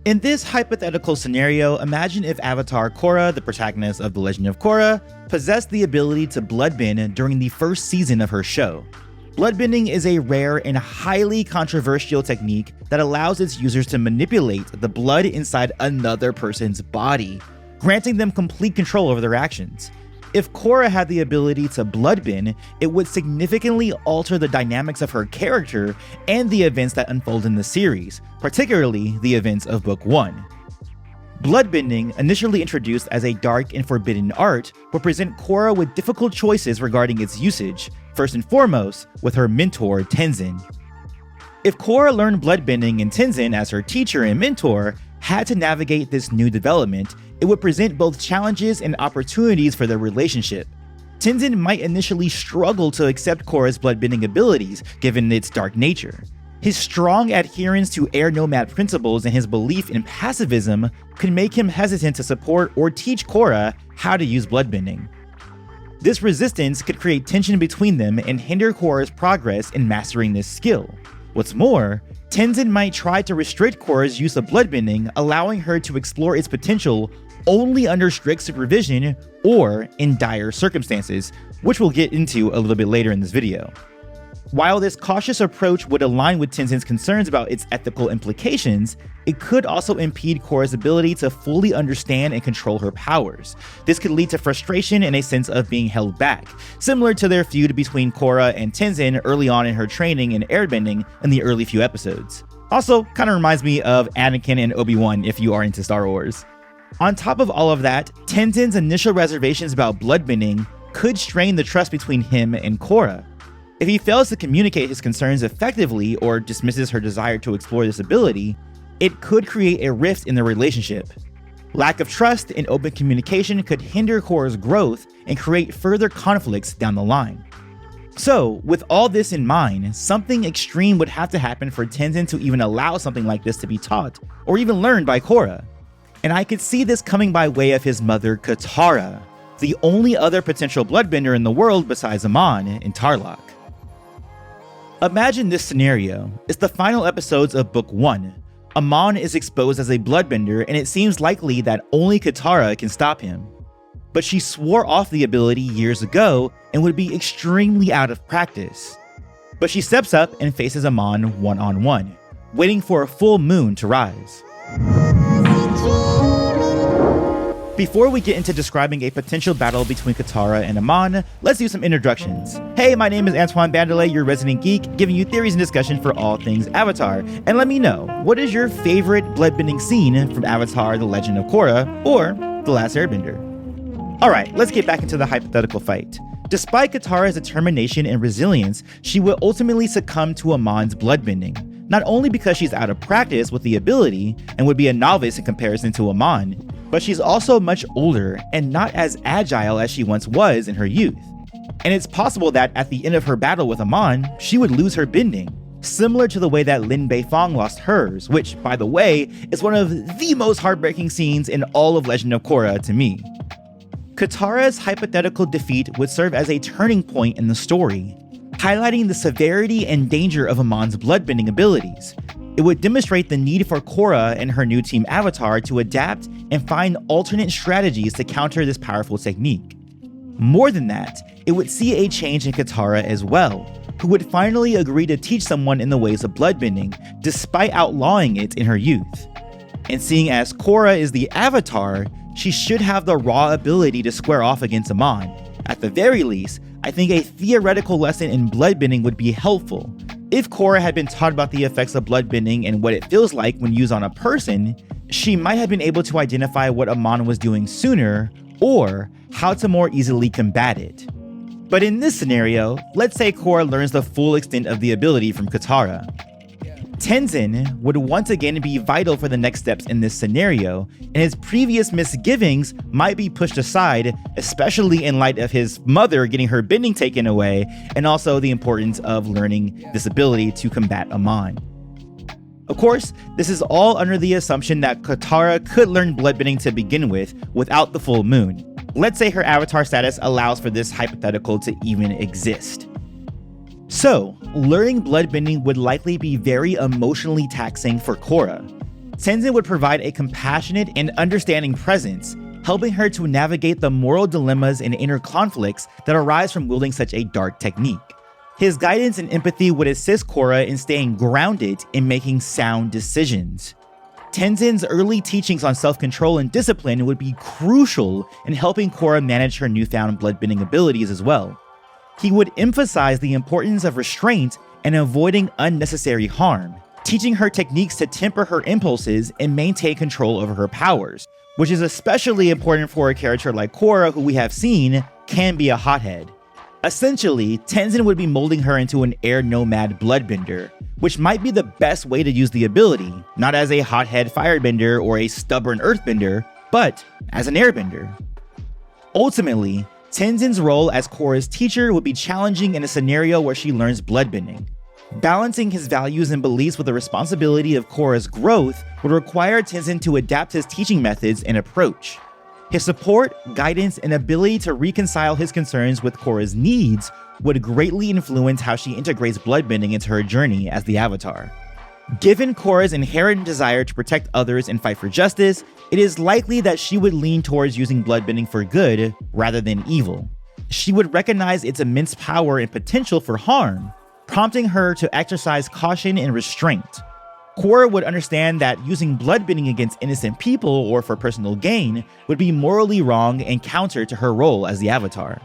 In this hypothetical scenario, imagine if Avatar Korra, the protagonist of The Legend of Korra, possessed the ability to bloodbend during the first season of her show. Bloodbending is a rare and highly controversial technique that allows its users to manipulate the blood inside another person's body, granting them complete control over their actions. If Korra had the ability to bloodbend, it would significantly alter the dynamics of her character and the events that unfold in the series, particularly the events of Book 1. Bloodbending, initially introduced as a dark and forbidden art, will present Korra with difficult choices regarding its usage, first and foremost with her mentor Tenzin. If Korra learned bloodbending and Tenzin, as her teacher and mentor, had to navigate this new development, it would present both challenges and opportunities for their relationship. Tenzin might initially struggle to accept Korra's bloodbending abilities, given its dark nature. His strong adherence to air nomad principles and his belief in pacifism could make him hesitant to support or teach Korra how to use bloodbending. This resistance could create tension between them and hinder Korra's progress in mastering this skill. What's more, Tenzin might try to restrict Korra's use of bloodbending, allowing her to explore its potential only under strict supervision or in dire circumstances, which we'll get into a little bit later in this video. While this cautious approach would align with Tenzin's concerns about its ethical implications, it could also impede Korra's ability to fully understand and control her powers. This could lead to frustration and a sense of being held back, similar to their feud between Korra and Tenzin early on in her training in airbending in the early few episodes. Also, kind of reminds me of Anakin and Obi-Wan if you are into Star Wars. On top of all of that, Tenzin's initial reservations about bloodbending could strain the trust between him and Korra. If he fails to communicate his concerns effectively or dismisses her desire to explore this ability, it could create a rift in their relationship. Lack of trust and open communication could hinder Korra's growth and create further conflicts down the line. So, with all this in mind, something extreme would have to happen for Tenzin to even allow something like this to be taught or even learned by Korra. And I could see this coming by way of his mother Katara, the only other potential bloodbender in the world besides Amon in Tarlok. Imagine this scenario. It's the final episodes of Book 1. Amon is exposed as a bloodbender and it seems likely that only Katara can stop him. But she swore off the ability years ago and would be extremely out of practice. But she steps up and faces Amon one-on-one, waiting for a full moon to rise. Before we get into describing a potential battle between Katara and Amon, let's do some introductions. Hey, my name is Antoine Bandele, your resident geek, giving you theories and discussion for all things Avatar. And let me know, what is your favorite bloodbending scene from Avatar: The Legend of Korra or The Last Airbender? Alright, let's get back into the hypothetical fight. Despite Katara's determination and resilience, she will ultimately succumb to Amon's bloodbending. Not only because she's out of practice with the ability and would be a novice in comparison to Amon, but she's also much older and not as agile as she once was in her youth. And it's possible that at the end of her battle with Amon, she would lose her bending, similar to the way that Lin Beifong lost hers, which, by the way, is one of the most heartbreaking scenes in all of Legend of Korra to me. Katara's hypothetical defeat would serve as a turning point in the story, highlighting the severity and danger of Amon's bloodbending abilities. It would demonstrate the need for Korra and her new team Avatar to adapt and find alternate strategies to counter this powerful technique. More than that, it would see a change in Katara as well, who would finally agree to teach someone in the ways of bloodbending, despite outlawing it in her youth. And seeing as Korra is the Avatar, she should have the raw ability to square off against Amon. At the very least, I think a theoretical lesson in bloodbending would be helpful. If Korra had been taught about the effects of bloodbending and what it feels like when used on a person, she might have been able to identify what Amon was doing sooner, or how to more easily combat it. But in this scenario, let's say Korra learns the full extent of the ability from Katara. Tenzin would once again be vital for the next steps in this scenario, and his previous misgivings might be pushed aside, especially in light of his mother getting her bending taken away, and also the importance of learning this ability to combat Amon. Of course, this is all under the assumption that Katara could learn bloodbending to begin with without the full moon. Let's say her avatar status allows for this hypothetical to even exist. So, learning bloodbending would likely be very emotionally taxing for Korra. Tenzin would provide a compassionate and understanding presence, helping her to navigate the moral dilemmas and inner conflicts that arise from wielding such a dark technique. His guidance and empathy would assist Korra in staying grounded and making sound decisions. Tenzin's early teachings on self-control and discipline would be crucial in helping Korra manage her newfound bloodbending abilities as well. He would emphasize the importance of restraint and avoiding unnecessary harm, teaching her techniques to temper her impulses and maintain control over her powers, which is especially important for a character like Korra, who we have seen can be a hothead. Essentially, Tenzin would be molding her into an air nomad bloodbender, which might be the best way to use the ability, not as a hothead firebender or a stubborn earthbender, but as an airbender. Ultimately, Tenzin's role as Korra's teacher would be challenging in a scenario where she learns bloodbending. Balancing his values and beliefs with the responsibility of Korra's growth would require Tenzin to adapt his teaching methods and approach. His support, guidance, and ability to reconcile his concerns with Korra's needs would greatly influence how she integrates bloodbending into her journey as the Avatar. Given Korra's inherent desire to protect others and fight for justice, it is likely that she would lean towards using bloodbending for good rather than evil. She would recognize its immense power and potential for harm, prompting her to exercise caution and restraint. Korra would understand that using bloodbending against innocent people or for personal gain would be morally wrong and counter to her role as the Avatar.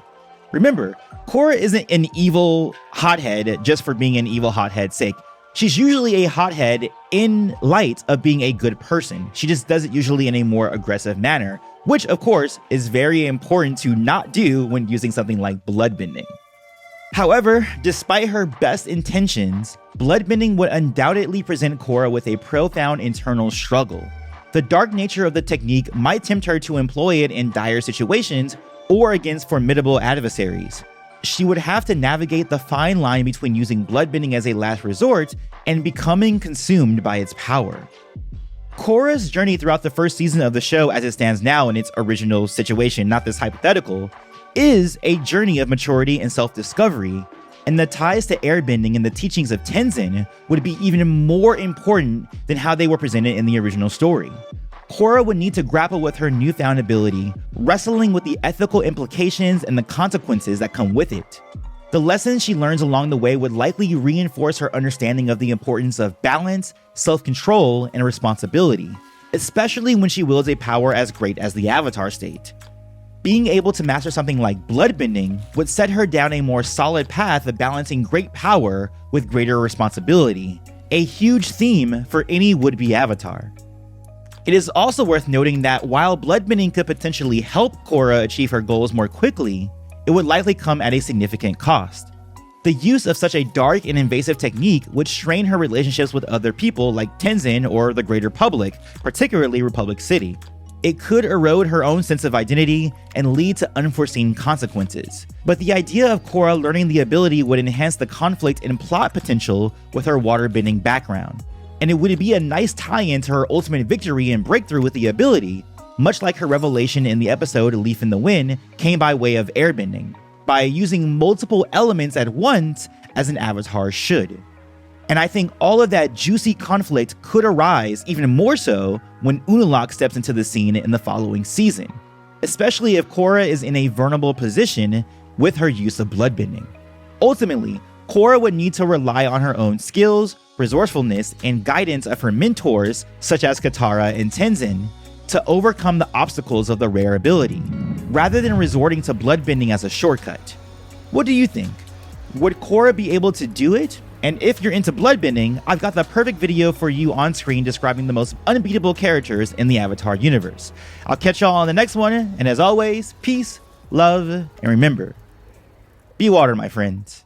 Remember, Korra isn't an evil hothead just for being an evil hothead's sake. She's usually a hothead in light of being a good person. She just does it usually in a more aggressive manner, which of course is very important to not do when using something like bloodbending. However, despite her best intentions, bloodbending would undoubtedly present Korra with a profound internal struggle. The dark nature of the technique might tempt her to employ it in dire situations or against formidable adversaries. She would have to navigate the fine line between using bloodbending as a last resort and becoming consumed by its power. Korra's journey throughout the first season of the show as it stands now in its original situation, not this hypothetical, is a journey of maturity and self-discovery, and the ties to airbending and the teachings of Tenzin would be even more important than how they were presented in the original story. Korra would need to grapple with her newfound ability, wrestling with the ethical implications and the consequences that come with it. The lessons she learns along the way would likely reinforce her understanding of the importance of balance, self-control, and responsibility, especially when she wields a power as great as the Avatar state. Being able to master something like bloodbending would set her down a more solid path of balancing great power with greater responsibility, a huge theme for any would-be Avatar. It is also worth noting that while bloodbending could potentially help Korra achieve her goals more quickly, it would likely come at a significant cost. The use of such a dark and invasive technique would strain her relationships with other people like Tenzin or the greater public, particularly Republic City. It could erode her own sense of identity and lead to unforeseen consequences. But the idea of Korra learning the ability would enhance the conflict and plot potential with her waterbending background. And it would be a nice tie-in to her ultimate victory and breakthrough with the ability, much like her revelation in the episode Leaf in the Wind came by way of airbending, by using multiple elements at once as an Avatar should. And I think all of that juicy conflict could arise even more so when Unalaq steps into the scene in the following season, especially if Korra is in a vulnerable position with her use of bloodbending. Ultimately, Korra would need to rely on her own skills, resourcefulness, and guidance of her mentors, such as Katara and Tenzin, to overcome the obstacles of the rare ability, rather than resorting to bloodbending as a shortcut. What do you think? Would Korra be able to do it? And if you're into bloodbending, I've got the perfect video for you on screen describing the most unbeatable characters in the Avatar universe. I'll catch y'all on the next one, and as always, peace, love, and remember, be water, my friends.